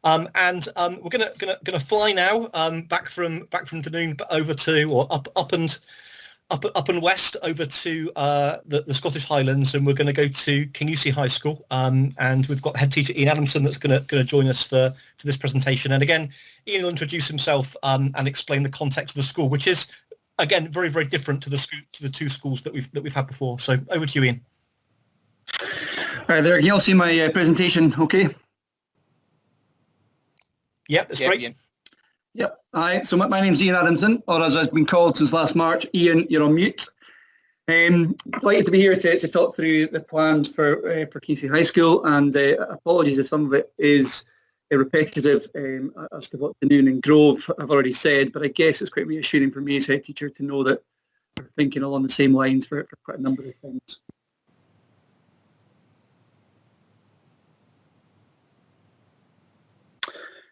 We're gonna fly now back from Dunoon over to or up and west over to the Scottish Highlands, and we're going to go to Kingussie High School, and we've got head teacher Ian Adamson that's going to join us for this presentation. And again, Ian will introduce himself and explain the context of the school, which is again very, very different to the two schools that we've had before. So over to you, Ian. All right, there. Can you all see my presentation? Okay. Yep, that's great. Ian. Yep. Hi. So my name's Ian Adamson, or as I've been called since last March, Ian. You're on mute. Delighted to be here to talk through the plans for Kingussie High School, and apologies if some of it is repetitive as to what Dunoon and Grove have already said, but I guess it's quite reassuring for me as head teacher to know that we're thinking along the same lines for quite a number of things.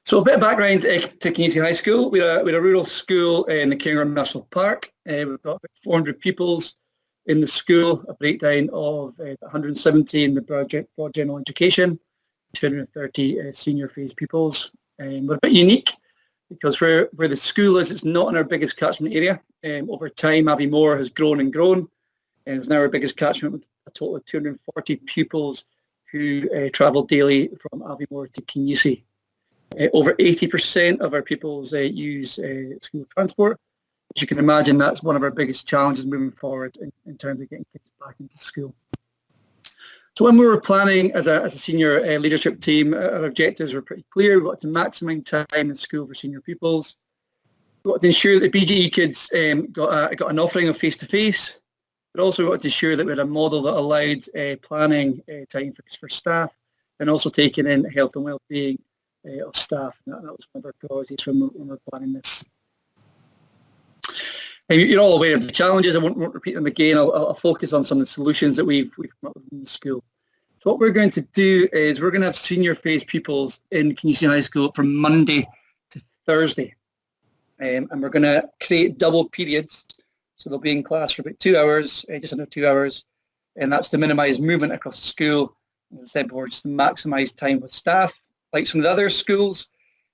So a bit of background to Kingussie High School. We're a rural school in the Kingussie National Park. We've got about 400 pupils in the school, a breakdown of 170 in the broad general education, 230 senior phase pupils. We're a bit unique because where the school is, it's not in our biggest catchment area. Over time, Aviemore has grown and grown, and it's now our biggest catchment with a total of 240 pupils who travel daily from Aviemore to Kingussie. Over 80% of our pupils use school transport. As you can imagine, that's one of our biggest challenges moving forward in terms of getting kids back into school. So when we were planning as a senior leadership team, our objectives were pretty clear. We wanted to maximise time in school for senior pupils. We wanted to ensure that the BGE kids got an offering of face-to-face, but also we wanted to ensure that we had a model that allowed planning time for staff, and also taking in health and well-being of staff. And that was one of our priorities when we're planning this. You're all aware of the challenges. I won't repeat them again. I'll focus on some of the solutions that we've come up with in the school. So what we're going to do is we're going to have senior phase pupils in Kingussie High School from Monday to Thursday. And we're going to create double periods. So they'll be in class for about 2 hours, just under 2 hours. And that's to minimise movement across the school. As I said before, just to maximise time with staff. Like some of the other schools,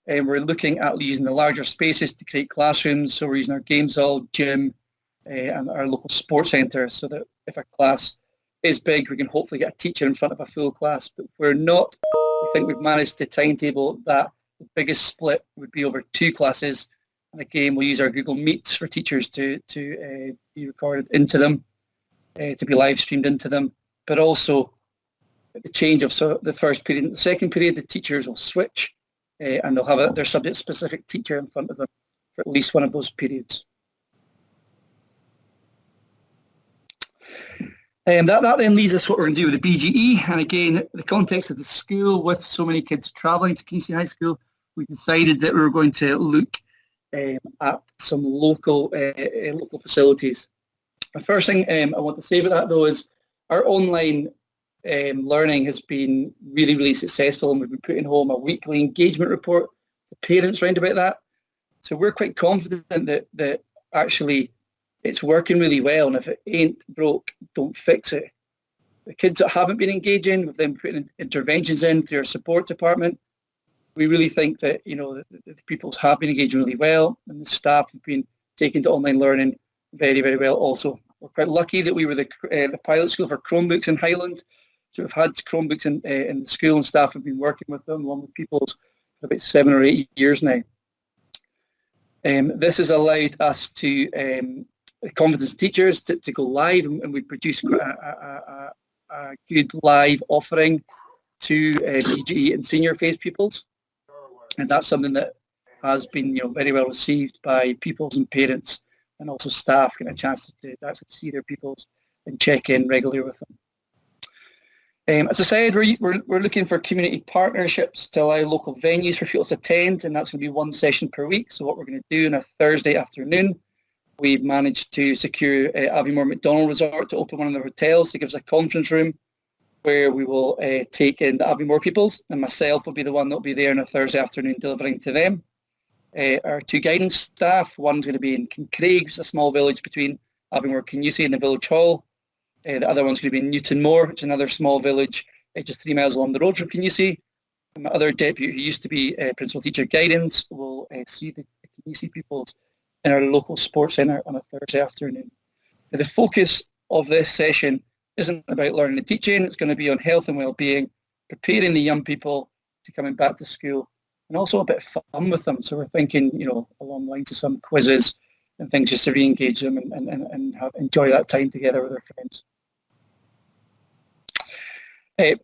we're looking at using the larger spaces to create classrooms. So we're using our games hall, gym, and our local sports centre, so that if a class is big, we can hopefully get a teacher in front of a full class. But if we're not, we think we've managed to timetable that the biggest split would be over 2 classes. And again, we'll use our Google Meets for teachers to be recorded into them, to be live streamed into them, but also the change of the first period and the second period, the teachers will switch and they'll have their subject-specific teacher in front of them for at least one of those periods. And that then leaves us what we're going to do with the BGE. And again, the context of the school, with so many kids travelling to Kingussie High School, we decided that we were going to look at some local facilities. The first thing I want to say about that, though, is our online learning has been really, really successful, and we've been putting home a weekly engagement report to parents round about that. So we're quite confident that actually it's working really well, and if it ain't broke, don't fix it. The kids that haven't been engaging, we've then put interventions in through our support department. We really think that the pupils have been engaging really well, and the staff have been taken to online learning very, very well also. We're quite lucky that we were the pilot school for Chromebooks in Highland. So we've had Chromebooks in the school, and staff have been working with them along with pupils for about 7 or 8 years now. This has allowed us to confidence teachers to go live, and we produce a good live offering to BGE and senior phase pupils. And that's something that has been very well received by pupils and parents, and also staff getting a chance to actually see their pupils and check in regularly with them. As I said, we're looking for community partnerships to allow local venues for people to attend, and that's going to be 1 session per week. So what we're going to do on a Thursday afternoon, we've managed to secure Aviemore McDonald Resort to open one of their hotels to give us a conference room where we will take in the Aviemore pupils, and myself will be the one that will be there on a Thursday afternoon delivering to them. Our 2 guidance staff, one's going to be in Kincraig, which is a small village between Aviemore and Kingussie, in the village hall. The other one's going to be in Newtonmore, which is another small village just 3 miles along the road from Kingussie. my other deputy, who used to be principal teacher guidance, will see the Kingussie pupils in our local sports centre on a Thursday afternoon. The focus of this session isn't about learning and teaching. It's going to be on health and well-being, preparing the young people to coming back to school, and also a bit of fun with them. So we're thinking, along the lines of some quizzes and things just to re-engage them and enjoy that time together with their friends.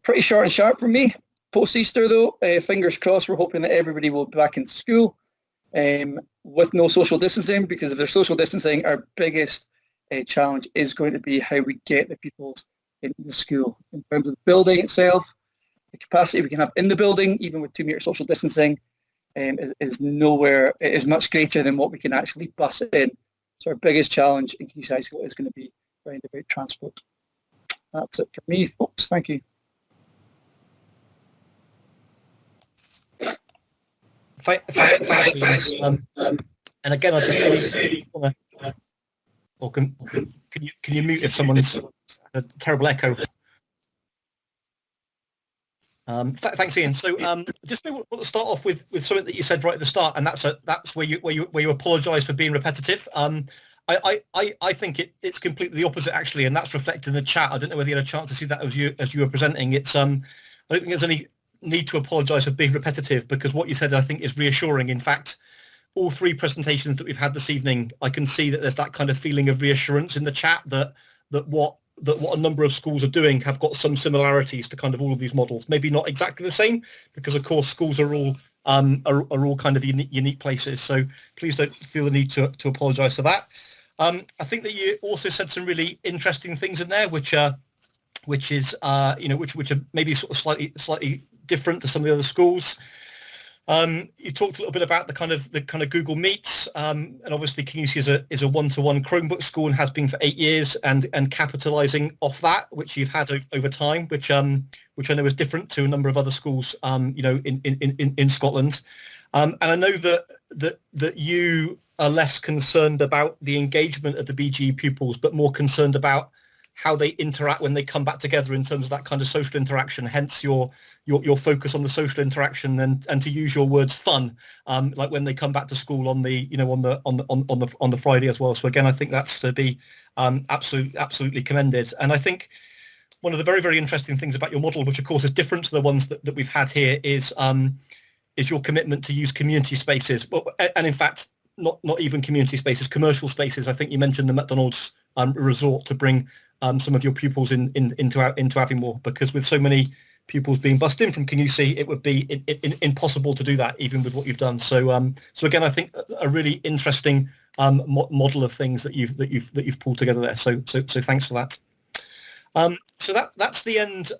Pretty short and sharp from me. Post-Easter though, fingers crossed, we're hoping that everybody will be back in school with no social distancing, because if there's social distancing, our biggest challenge is going to be how we get the pupils into the school. In terms of the building itself, the capacity we can have in the building, even with 2 metre social distancing, is much greater than what we can actually bus in. So our biggest challenge in Kingussie High School is going to be around about transport. That's it for me, folks. Thank you. Thanks, Ian. And again, I just really want to. Or can you mute if someone's a terrible echo? Thanks, Ian. So just want to start off with something that you said right at the start, and that's where you apologise for being repetitive. I think it's completely the opposite actually, and that's reflected in the chat. I don't know whether you had a chance to see that as you were presenting. It's I don't think there's any need to apologise for being repetitive, because what you said I think is reassuring. In fact, all 3 presentations that we've had this evening, I can see that there's that kind of feeling of reassurance in the chat that what a number of schools are doing have got some similarities to kind of all of these models. Maybe not exactly the same, because of course schools are all kind of unique places. So please don't feel the need to apologise for that. I think that you also said some really interesting things in there, which are maybe sort of slightly different to some of the other schools. You talked a little bit about the kind of Google Meets, and obviously Kingussie is a one-to-one Chromebook school and has been for 8 years, and capitalising off that, which you've had over time, which I know is different to a number of other schools, in Scotland. And I know that you are less concerned about the engagement of the BGE pupils, but more concerned about how they interact when they come back together in terms of that kind of social interaction. Hence your focus on the social interaction and to use your words, fun, like when they come back to school on the Friday as well. So again, I think that's to be absolutely commended. And I think one of the very, very interesting things about your model, which of course is different to the ones that we've had here, is your commitment to use community spaces, and in fact not even community spaces, commercial spaces. I think you mentioned the McDonald's resort to bring some of your pupils into Aviemore, because with so many pupils being bussed in from Kingussie, it would be impossible to do that even with what you've done. So again, I think a really interesting model of things that you've pulled together there. So thanks for that. So that's the end.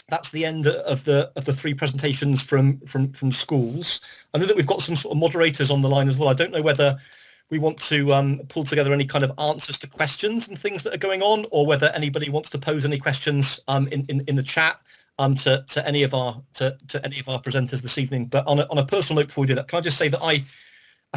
That's the end of the 3 presentations from schools. I know that we've got some sort of moderators on the line as well. I don't know whether we want to pull together any kind of answers to questions and things that are going on, or whether anybody wants to pose any questions in the chat to any of our presenters this evening. But on a personal note, before we do that, can I just say that I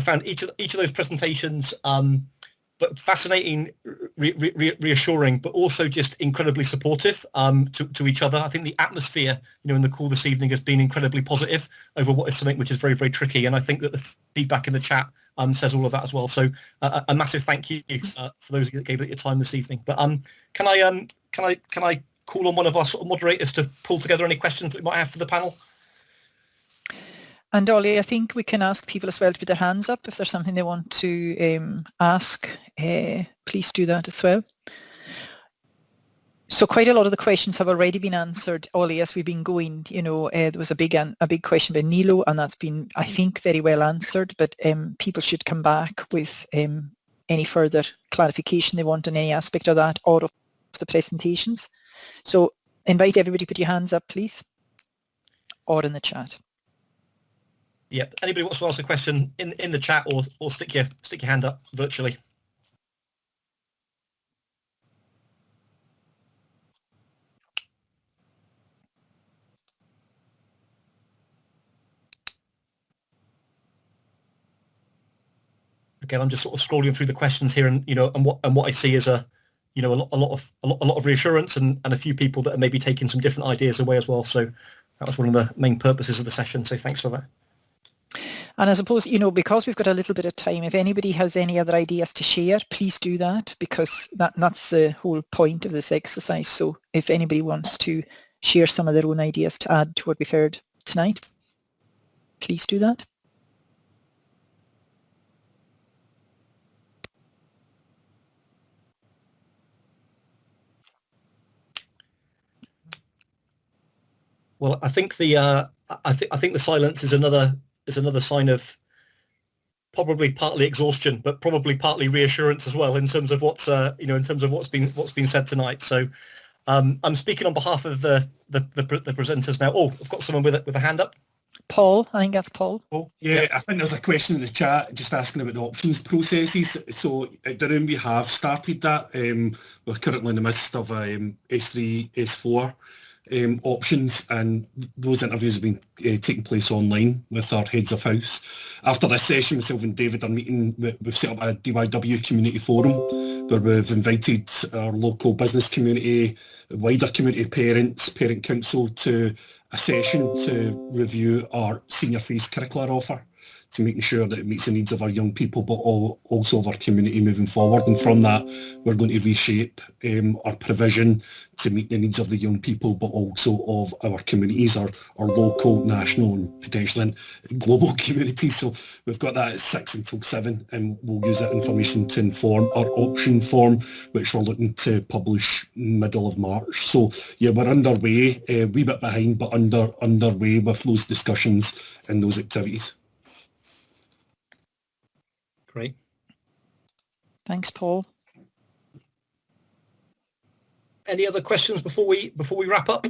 found each of those presentations but fascinating, reassuring, but also just incredibly supportive to each other. I think the atmosphere, in the call this evening has been incredibly positive over what is something which is very, very tricky. And I think that the feedback in the chat says all of that as well. So a massive thank you for those of you that gave it your time this evening. But can I call on one of our sort of moderators to pull together any questions that we might have for the panel? And Ollie, I think we can ask people as well to put their hands up if there's something they want to ask. Please do that as well. So quite a lot of the questions have already been answered, Ollie, as we've been going. There was a big question by Nilo, and that's been, I think, very well answered. But people should come back with any further clarification they want on any aspect of that or of the presentations. So invite everybody to put your hands up, please, or in the chat. Yep. Anybody wants to ask a question in the chat, or stick your hand up virtually. Again, I'm just sort of scrolling through the questions here, and what I see is a a lot of reassurance and a few people that are maybe taking some different ideas away as well. So that was one of the main purposes of the session. So thanks for that. And I suppose, because we've got a little bit of time, if anybody has any other ideas to share, please do that, because that's the whole point of this exercise. So if anybody wants to share some of their own ideas to add to what we've heard tonight, please do that. Well, I think I think the silence is another sign of probably partly exhaustion, but probably partly reassurance as well in terms of what's been said tonight. So I'm speaking on behalf of the presenters now. Oh, I've got someone with a hand up. Paul, I think that's Paul. Oh, yeah, I think there's a question in the chat just asking about the options processes. So at Donoon we have started that. We're currently in the midst of S3, S4 options, and those interviews have been taking place online with our heads of house. After this session, myself and David are meeting. We've set up a DYW community forum where we've invited our local business community, wider community parents, parent council to a session to review our senior phase curricular offer, to making sure that it meets the needs of our young people, but also of our community moving forward. And from that, we're going to reshape our provision to meet the needs of the young people, but also of our communities, our local, national, and potentially global communities. So we've got that at 6 until 7, and we'll use that information to inform our option form, which we're looking to publish middle of March. So yeah, we're underway, a wee bit behind, but underway with those discussions and those activities. Great. Thanks, Paul. Any other questions before we wrap up?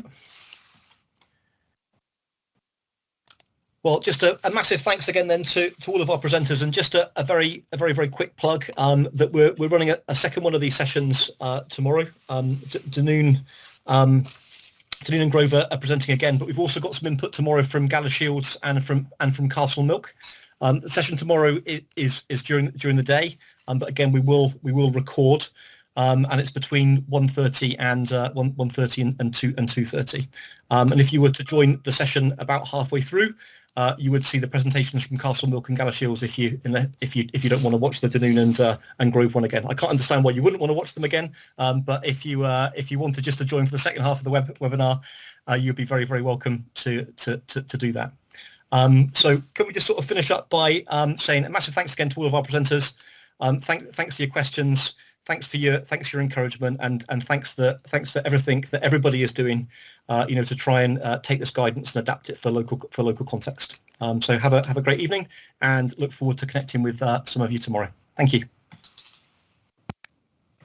Well, just a massive thanks again then to all of our presenters, and just a very quick plug that we're running a second one of these sessions tomorrow. Donoon and Grover are presenting again, but we've also got some input tomorrow from Galashiels and from Castle Milk. The session tomorrow is during the day, but again we will record, and it's between 1:30 and 1:30 and 2:30. And if you were to join the session about halfway through, you would see the presentations from Castle Milk and Galashiels if you don't want to watch the Donoon and Grove one again. I can't understand why you wouldn't want to watch them again, but if you wanted just to join for the second half of the webinar, you'd be very welcome to do that. So can we just sort of finish up by saying a massive thanks again to all of our presenters. Thanks for your questions. Thanks for your encouragement, and thanks for everything that everybody is doing, to try and take this guidance and adapt it for local context. So have a great evening, and look forward to connecting with some of you tomorrow. Thank you.